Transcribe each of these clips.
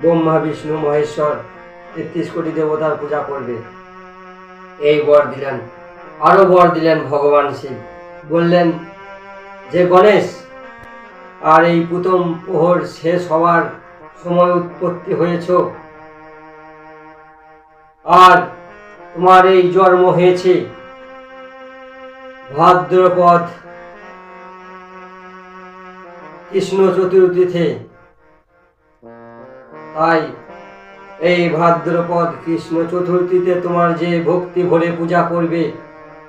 ব্রহ্মা বিষ্ণু মহেশ্বর ৩৩ কোটি দেবতার পূজা করবে। এই বর দিলেন। আরো বর দিলেন ভগবান শিব। বললেন যে গণেশ, আর এই প্রথম প্রহর শেষ হওয়ার সময় উৎপত্তি হয়েছ, আর তোমার এই জন্ম হয়েছে ভাদ্রপদ কৃষ্ণ চতুর্থীতে। তাই এই ভাদ্রপদ কৃষ্ণ চতুর্থীতে তোমার যে ভক্তি ভরে পূজা করবে,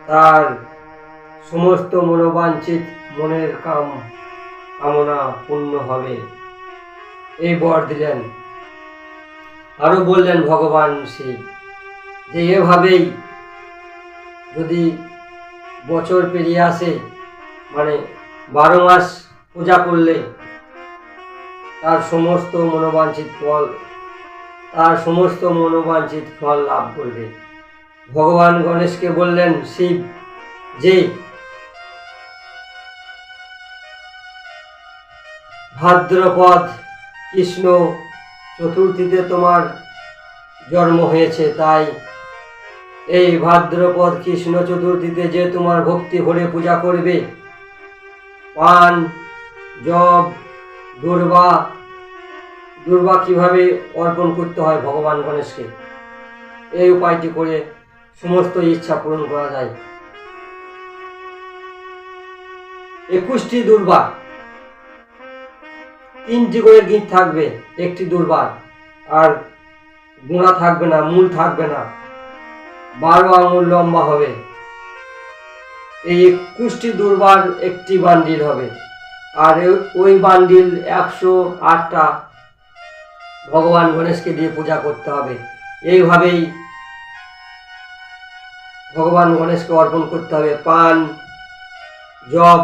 তার সমস্ত মনোবাঞ্ছিত মনের কামনা পূর্ণ হবে। এই বর দিলেন। আরো বললেন ভগবান শিব যে এভাবেই যদি বছর পেরিয়ে আসে, মানে 12 মাস পূজা করলে তার সমস্ত মনোবাঞ্ছিত ফল লাভ করবে। ভগবান গণেশকে বললেন শিব যে ভাদ্রপদ কৃষ্ণ চতুর্থীতে তোমার জন্ম হয়েছে, তাই এই ভাদ্রপদ কৃষ্ণ চতুর্থীতে যে তোমার ভক্তি ভরে পূজা করবে, পান জব দুর্বা কিভাবে অর্পণ করতে হয় ভগবান গণেশকে, এই উপায়টি করে সমস্ত ইচ্ছা পূরণ করা যায়। 21টি দুর্বা, 3টি করে গিট থাকবে, একটি দুর্বার, আর গোড়া থাকবে না, মূল থাকবে না, 12 আঙুল লম্বা হবে। এই 21টি দুর্বার একটি বান্ডিল হবে, আর ওই বান্ডিল 108টা ভগবান গণেশকে দিয়ে পূজা করতে হবে। এইভাবেই ভগবান গণেশকে অর্পণ করতে হবে। পান জব